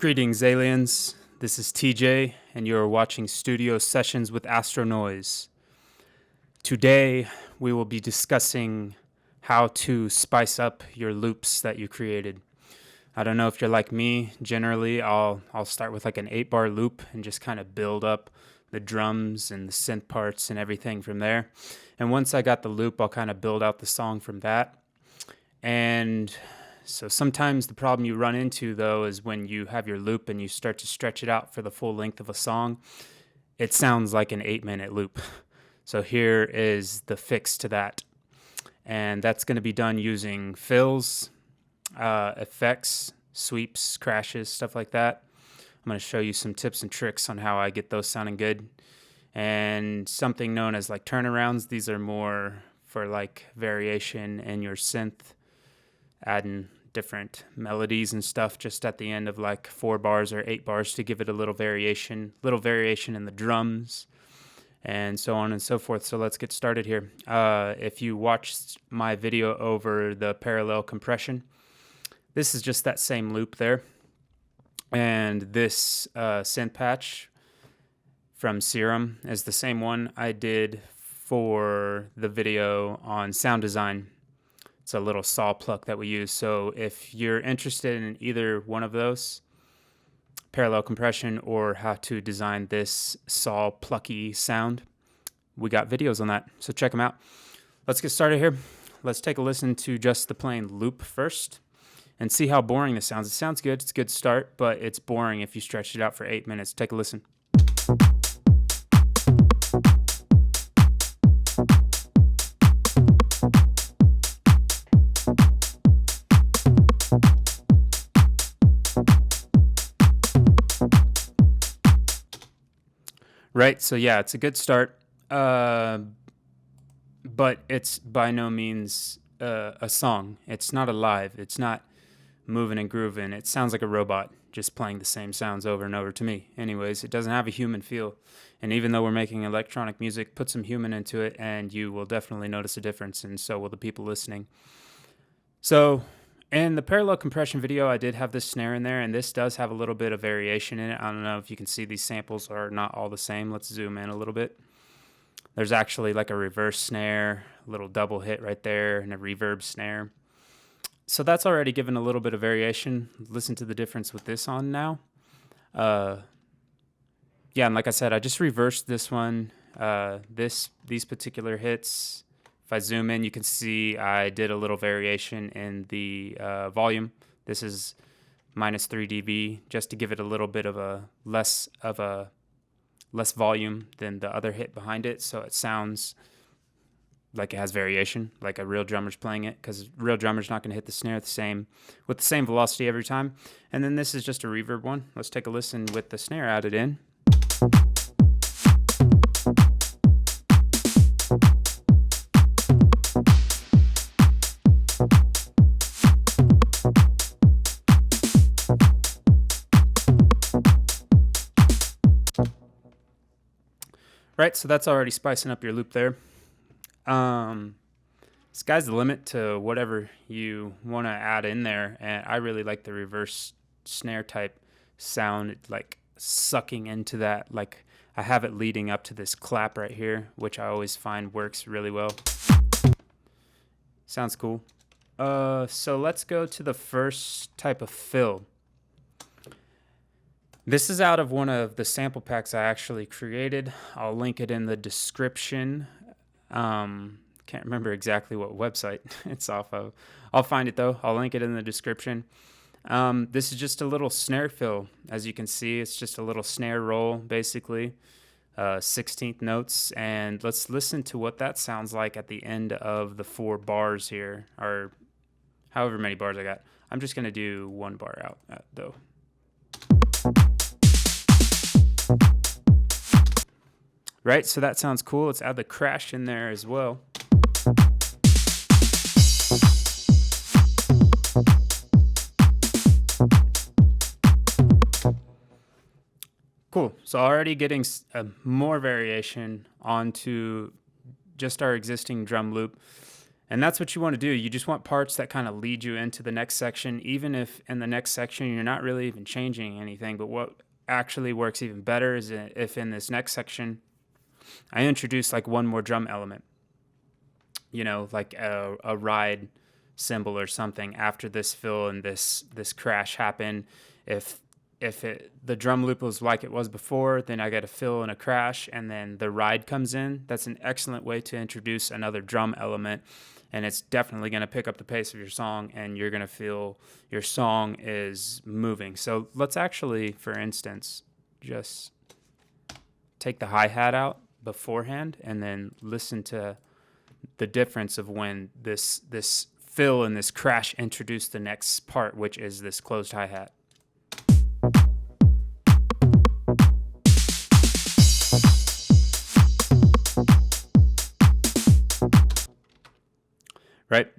Greetings, aliens. This is TJ, and you're watching Studio Sessions with Astronoize. Today, we will be discussing how to spice up your loops that you created. I don't know if you're like me. Generally, I'll start with like an 8-bar loop and just kind of build up the drums and the synth parts and everything from there. And once I got the loop, I'll kind of build out the song from that. And so sometimes the problem you run into, though, is when you have your loop and you start to stretch it out for the full length of a song, it sounds like an 8-minute loop. So here is the fix to that. And that's going to be done using fills, effects, sweeps, crashes, stuff like that. I'm going to show you some tips and tricks on how I get those sounding good. And something known as like turnarounds. These are more for like variation in your synth, adding different melodies and stuff just at the end of like 4 bars or 8 bars to give it a little variation in the drums, and so on and so forth. So let's get started here. If you watched my video over the parallel compression, this is just that same loop there. And this synth patch from Serum is the same one I did for the video on sound design. It's a little saw pluck that we use. So if you're interested in either one of those, parallel compression or how to design this saw plucky sound, we got videos on that. So check them out. Let's get started here. Let's take a listen to just the plain loop first and see how boring this sounds. It sounds good. It's a good start, but it's boring if you stretch it out for 8 minutes. Take a listen. Right, so yeah, it's a good start, but it's by no means a song. It's not alive. It's not moving and grooving. It sounds like a robot just playing the same sounds over and over to me. Anyways, it doesn't have a human feel. And even though we're making electronic music, put some human into it and you will definitely notice a difference, and so will the people listening. So in the parallel compression video, I did have this snare in there, and this does have a little bit of variation in it. I don't know if you can see these samples are not all the same. Let's zoom in a little bit. There's actually like a reverse snare, a little double hit right there, and a reverb snare. So that's already given a little bit of variation. Listen to the difference with this on now. Yeah, and like I said, I just reversed this one. These particular hits, if I zoom in, you can see I did a little variation in the volume. This is minus 3 dB, just to give it a little bit of a less volume than the other hit behind it, so it sounds like it has variation, like a real drummer's playing it, because real drummer's not going to hit the snare with the same velocity every time. And then this is just a reverb one. Let's take a listen with the snare added in. Right, so that's already spicing up your loop there. Sky's the limit to whatever you want to add in there, and I really like the reverse snare type sound, like sucking into that. Like I have it leading up to this clap right here, which I always find works really well. Sounds cool. So let's go to the first type of fill. This is out of one of the sample packs I actually created. I'll link it in the description. Can't remember exactly what website it's off of. I'll find it though. I'll link it in the description. This is just a little snare fill. As you can see, it's just a little snare roll, basically. 16th notes. And let's listen to what that sounds like at the end of the 4 bars here, or however many bars I got. I'm just going to do 1 bar out though. Right, so that sounds cool. Let's add the crash in there as well. Cool, so already getting more variation onto just our existing drum loop. And that's what you want to do. You just want parts that kind of lead you into the next section, even if in the next section you're not really even changing anything. But what actually works even better is if in this next section I introduce like one more drum element, like a ride cymbal or something after this fill and this crash happen. If the drum loop was like it was before, then I get a fill and a crash, and then the ride comes in. That's an excellent way to introduce another drum element, and it's definitely going to pick up the pace of your song, and you're going to feel your song is moving. So let's actually, for instance, just take the hi-hat out beforehand and then listen to the difference of when this fill and this crash introduce the next part, which is this closed hi-hat. Right?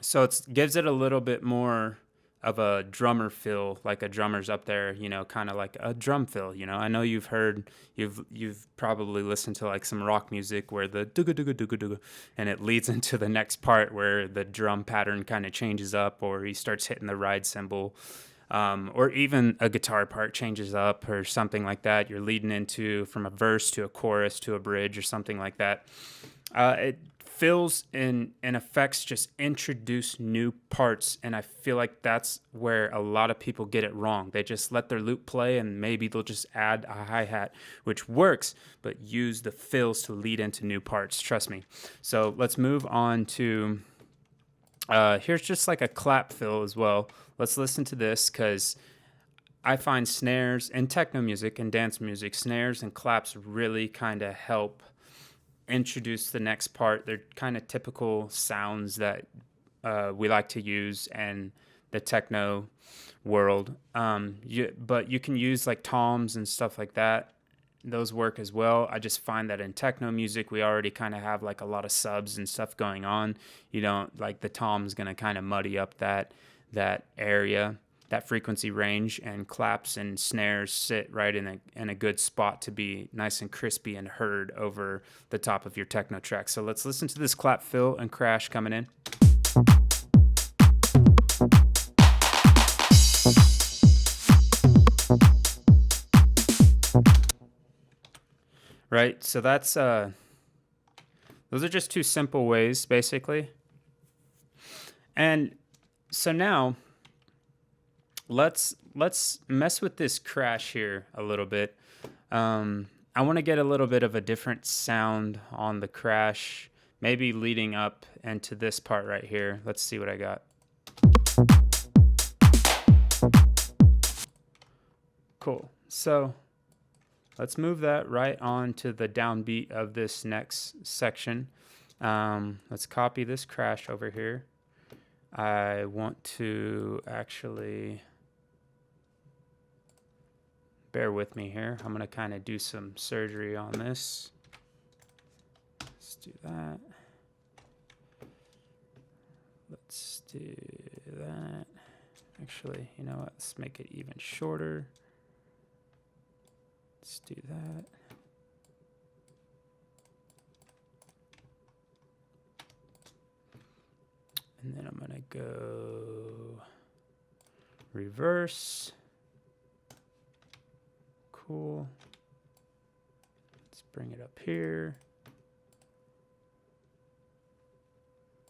So it gives it a little bit more of a drummer feel, like a drummer's up there, kind of like a drum fill. I know you've probably listened to like some rock music where the dooga dooga dooga dooga, and it leads into the next part where the drum pattern kind of changes up, or he starts hitting the ride cymbal, or even a guitar part changes up or something like that. You're leading into from a verse to a chorus to a bridge or something like that. It fills and effects just introduce new parts, and I feel like that's where a lot of people get it wrong. They just let their loop play, and maybe they'll just add a hi-hat, which works, but use the fills to lead into new parts. Trust me. So let's move on to here's just like a clap fill as well. Let's listen to this, because I find snares in techno music and dance music, snares and claps really kind of help introduce the next part. They're kind of typical sounds that we like to use in the techno world. But you can use like toms and stuff like that. Those work as well. I just find that in techno music, we already kind of have like a lot of subs and stuff going on. You don't like the tom's going to kind of muddy up that area, that frequency range, and claps and snares sit right in a good spot to be nice and crispy and heard over the top of your techno track. So let's listen to this clap fill and crash coming in. Right, so that's those are just two simple ways basically. And so now let's mess with this crash here a little bit. I want to get a little bit of a different sound on the crash, maybe leading up into this part right here. Let's see what I got. Cool. So let's move that right on to the downbeat of this next section. Let's copy this crash over here. I want to actually, bear with me here. I'm going to kind of do some surgery on this. Let's do that. Let's do that. Actually, you know what? Let's make it even shorter. Let's do that. And then I'm going to go reverse. Cool. Let's bring it up here.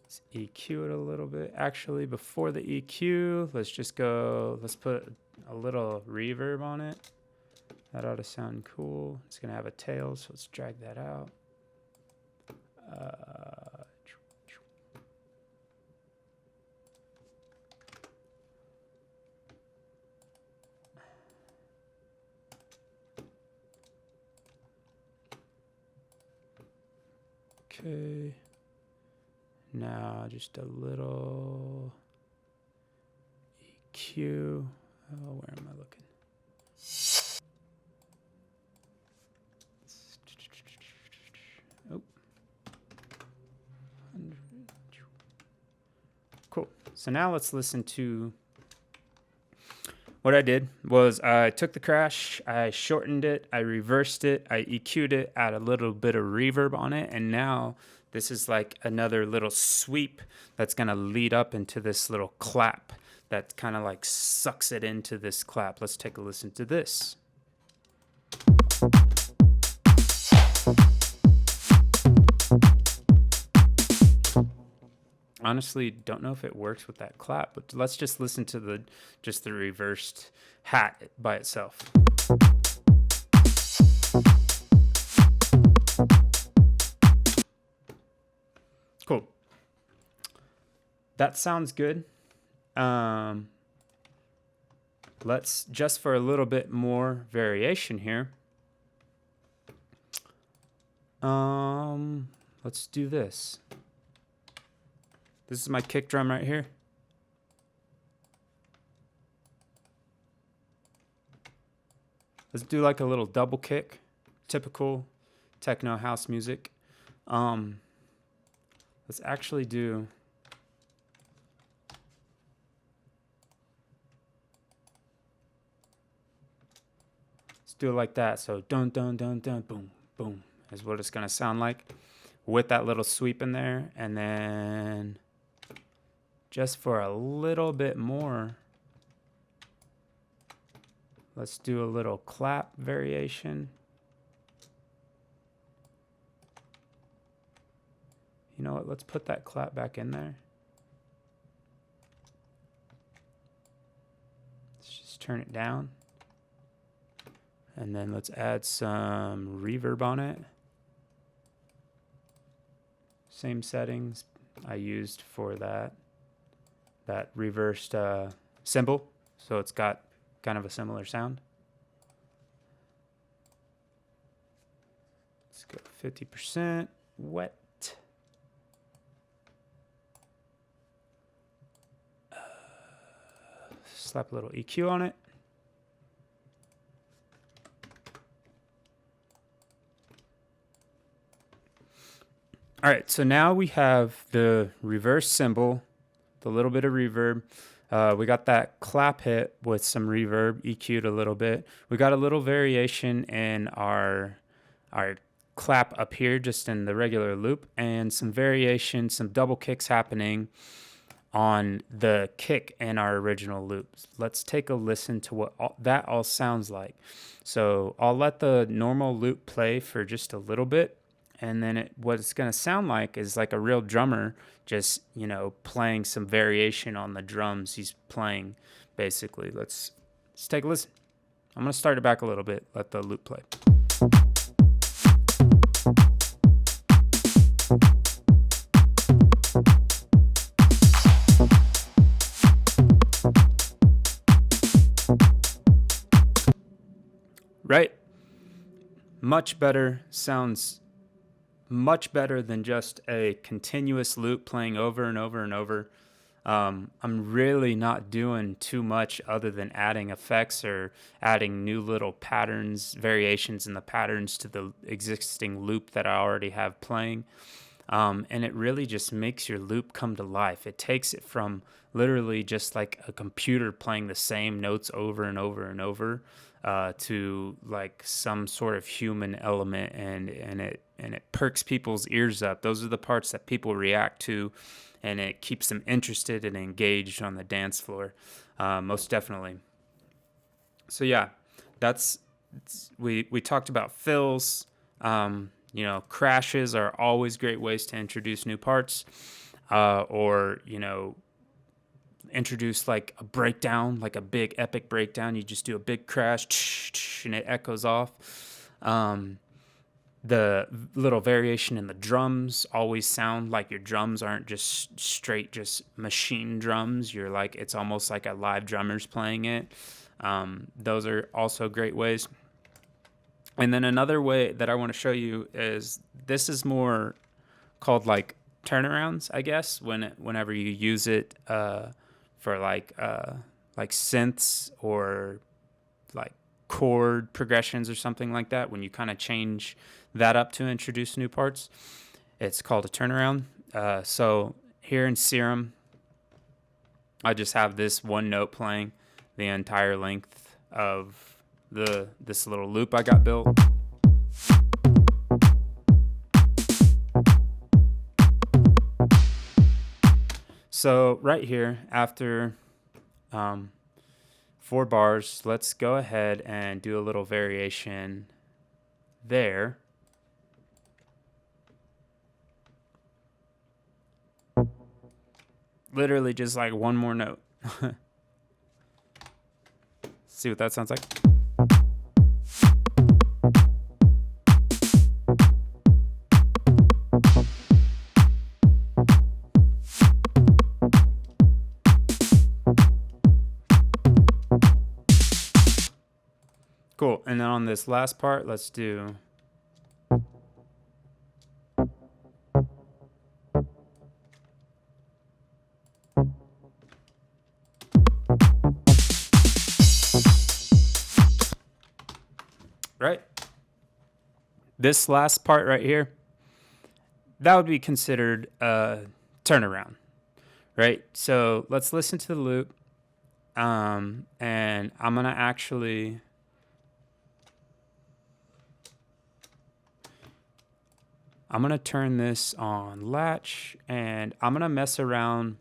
Let's EQ it a little bit. Actually, before the EQ, let's put a little reverb on it. That ought to sound cool. It's going to have a tail, so let's drag that out. Okay. Now just a little EQ. Oh, where am I looking? Oh. Cool. So now let's listen to what I did was I took the crash, I shortened it, I reversed it, I EQ'd it, add a little bit of reverb on it, and now This is like another little sweep that's going to lead up into this little clap that kind of like sucks it into this clap. Let's take a listen to this. Honestly, don't know if it works with that clap, but let's just listen to the reversed hat by itself. Cool. That sounds good. Let's, just for a little bit more variation here, let's do this. This is my kick drum right here. Let's do like a little double kick, typical techno house music. Let's actually do it like that. So dun dun dun dun boom boom is what it's gonna sound like with that little sweep in there. And then just for a little bit more, let's do a little clap variation. You know what? Let's put that clap back in there. Let's just turn it down. And then let's add some reverb on it. Same settings I used for that reversed cymbal. So it's got kind of a similar sound. Let's go 50% wet. Slap a little EQ on it. All right, so now we have the reverse cymbal, the little bit of reverb. We got that clap hit with some reverb, EQ'd a little bit. We got a little variation in our clap up here, just in the regular loop, and some variation, some double kicks happening on the kick in our original loops. Let's take a listen to what that all sounds like. So I'll let the normal loop play for just a little bit, and then what it's going to sound like is like a real drummer just, you know, playing some variation on the drums he's playing, basically. Let's take a listen. I'm going to start it back a little bit, let the loop play. Right? Much better. Sounds much better than just a continuous loop playing over and over and over. I'm really not doing too much other than adding effects or adding new little patterns, variations in the patterns to the existing loop that I already have playing. And it really just makes your loop come to life. It takes it from literally just like a computer playing the same notes over and over and over to like some sort of human element, and it perks people's ears up. Those are the parts that people react to, and it keeps them interested and engaged on the dance floor, most definitely. So yeah, we talked about fills. You know, crashes are always great ways to introduce new parts, or, you know, introduce like a breakdown, like a big epic breakdown. You just do a big crash and it echoes off. The little variation in the drums always sound like your drums aren't just straight, just machine drums. You're like, it's almost like a live drummer's playing it. Those are also great ways. And then another way that I want to show you is, this is more called like turnarounds, I guess, whenever you use it for like synths or like chord progressions or something like that. When you kind of change that up to introduce new parts, it's called a turnaround. So here in Serum, I just have this one note playing the entire length of this little loop I got built. So right here, after 4 bars, let's go ahead and do a little variation there. Literally just like one more note. See what that sounds like? Cool. And then on this last part, let's do. Right? This last part right here, that would be considered a turnaround, right? So let's listen to the loop. And I'm going to actually. I'm going to turn this on latch, and I'm going to mess around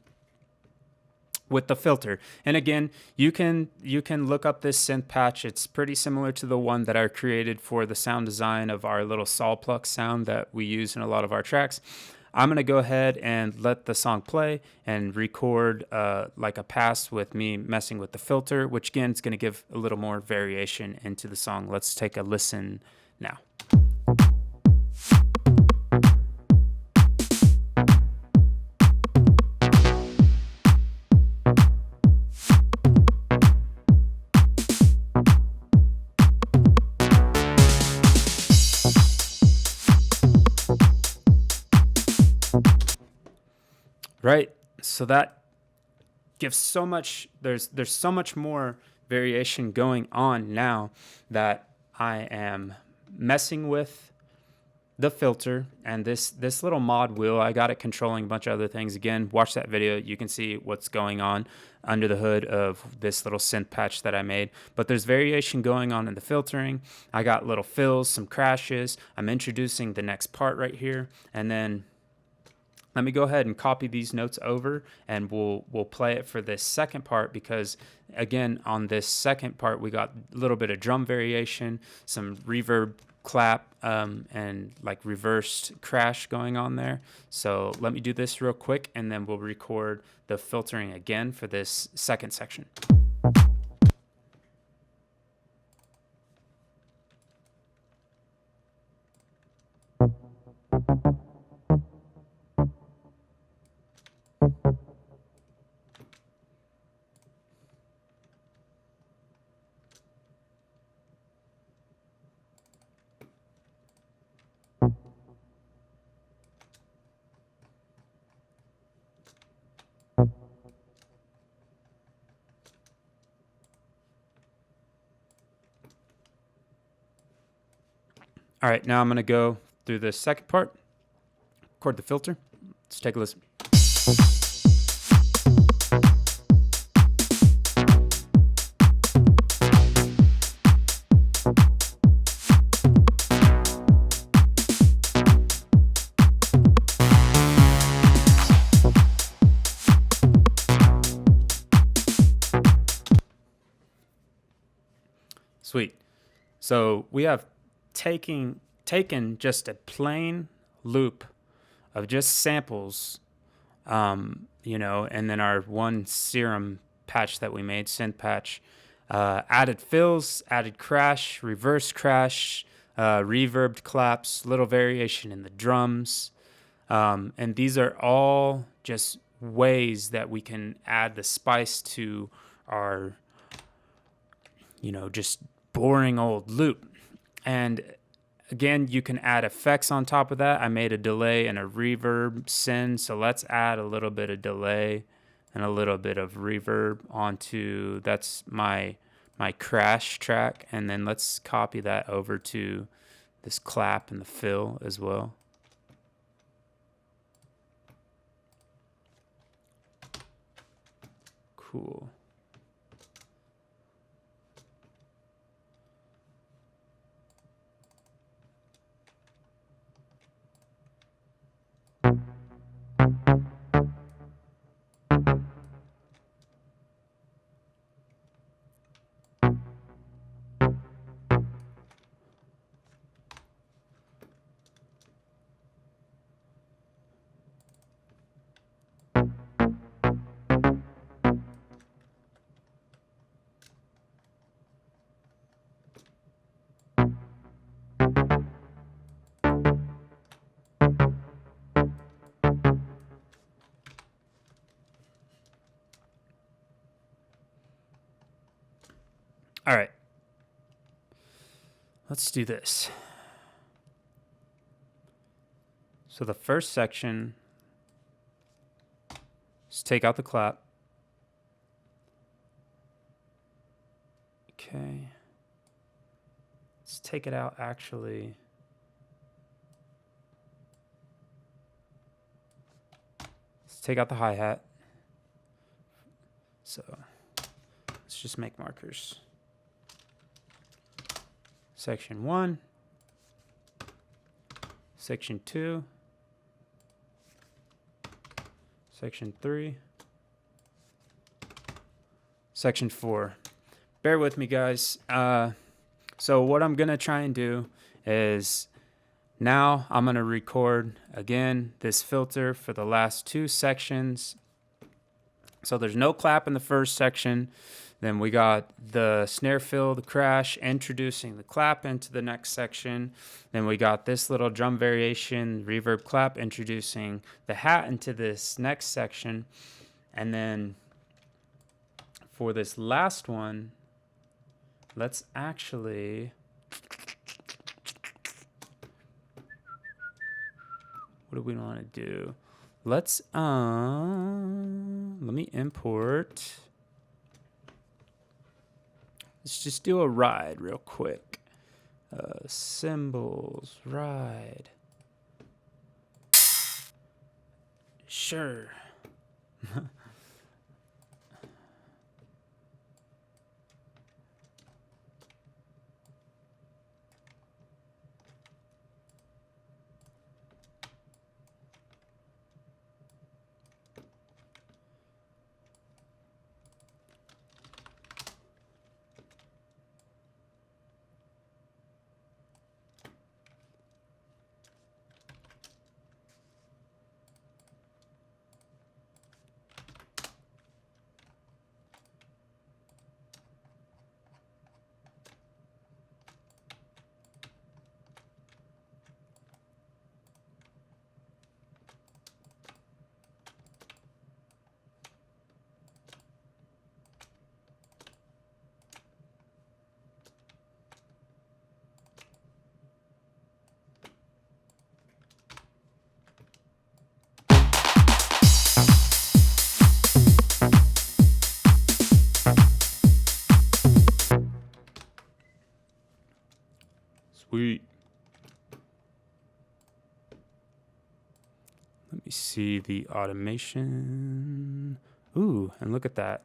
with the filter. And again, you can look up this synth patch. It's pretty similar to the one that I created for the sound design of our little saw pluck sound that we use in a lot of our tracks. I'm going to go ahead and let the song play and record like a pass with me messing with the filter, which again is going to give a little more variation into the song. Let's take a listen now. Right, so that gives so much. There's so much more variation going on now that I am messing with the filter and this little mod wheel. I got it controlling a bunch of other things. Again, watch that video. You can see what's going on under the hood of this little synth patch that I made. But there's variation going on in the filtering. I got little fills, some crashes. I'm introducing the next part right here, and then let me go ahead and copy these notes over, and we'll play it for this second part, because again, on this second part, we got a little bit of drum variation, some reverb clap, and like reversed crash going on there. So let me do this real quick, and then we'll record the filtering again for this second section. All right, now I'm going to go through the second part, record the filter. Let's take a listen. Sweet. So we have taken just a plain loop of just samples, you know, and then our one serum patch that we made, synth patch, added fills, added crash, reverse crash, reverbed claps, little variation in the drums. And these are all just ways that we can add the spice to our, you know, just boring old loop. And again, you can add effects on top of that. I made a delay and a reverb send, so let's add a little bit of delay and a little bit of reverb onto, that's my crash track, and then let's copy that over to this clap and the fill as well. Cool. All right. Let's do this. So the first section is take out the clap. Okay. Let's take it out actually. Let's take out the hi-hat. So let's just make markers. Section 1, Section 2, Section 3, Section 4. Bear with me, guys. So what I'm going to try and do is now I'm going to record again this filter for the last 2 sections. So there's no clap in the first section. Then we got the snare fill, the crash, introducing the clap into the next section. Then we got this little drum variation, reverb clap, introducing the hat into this next section. And then for this last one, let's actually... What do we want to do? Let's, let me import... Let's just do a ride real quick. Cymbals, ride. Sure. Sweet. Let me see the automation. Ooh, and look at that.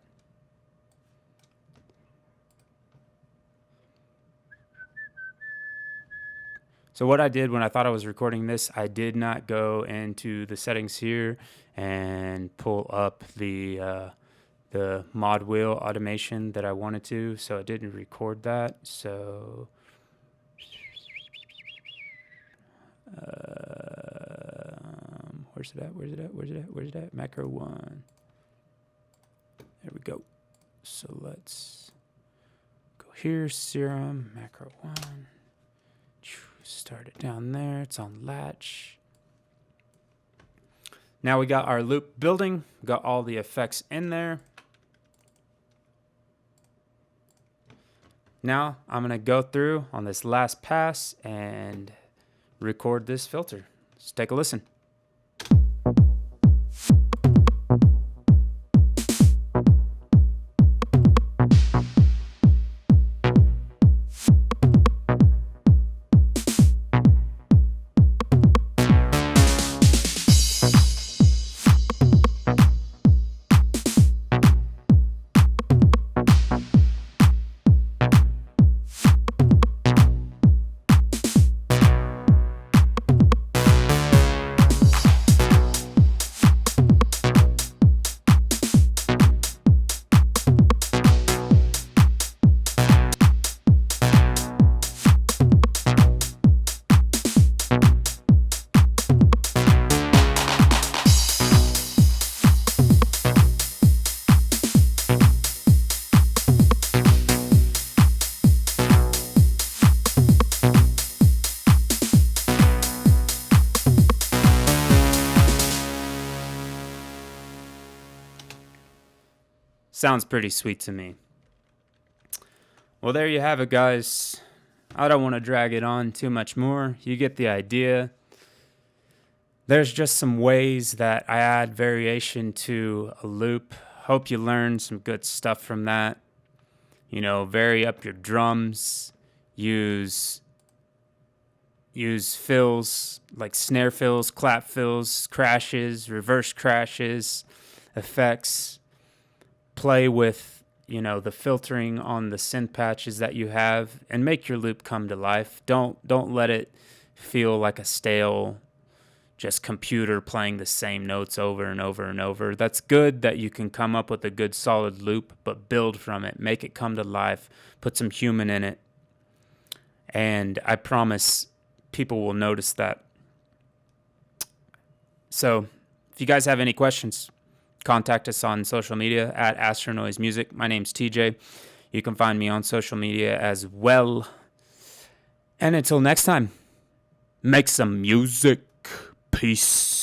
So what I did when I thought I was recording this, I did not go into the settings here and pull up the mod wheel automation that I wanted to, so I didn't record that. So where's it at? Where's it at? Where's it at? Where's it at? Macro 1. There we go. So let's go here, serum, macro 1. Start it down there. It's on latch. Now we got our loop building. Got all the effects in there. Now I'm going to go through on this last pass and record this filter. Let's take a listen. Sounds pretty sweet to me. Well, there you have it, guys. I don't want to drag it on too much more. You get the idea. There's just some ways that I add variation to a loop. Hope you learned some good stuff from that. Vary up your drums. Use fills like snare fills, clap fills, crashes, reverse crashes, effects. Play with, the filtering on the synth patches that you have and make your loop come to life. Don't let it feel like a stale just computer playing the same notes over and over and over. That's good that you can come up with a good solid loop, but build from it, make it come to life, put some human in it. And I promise people will notice that. So if you guys have any questions, contact us on social media at Astronoize Music. My name's TJ. You can find me on social media as well. And until next time, make some music. Peace.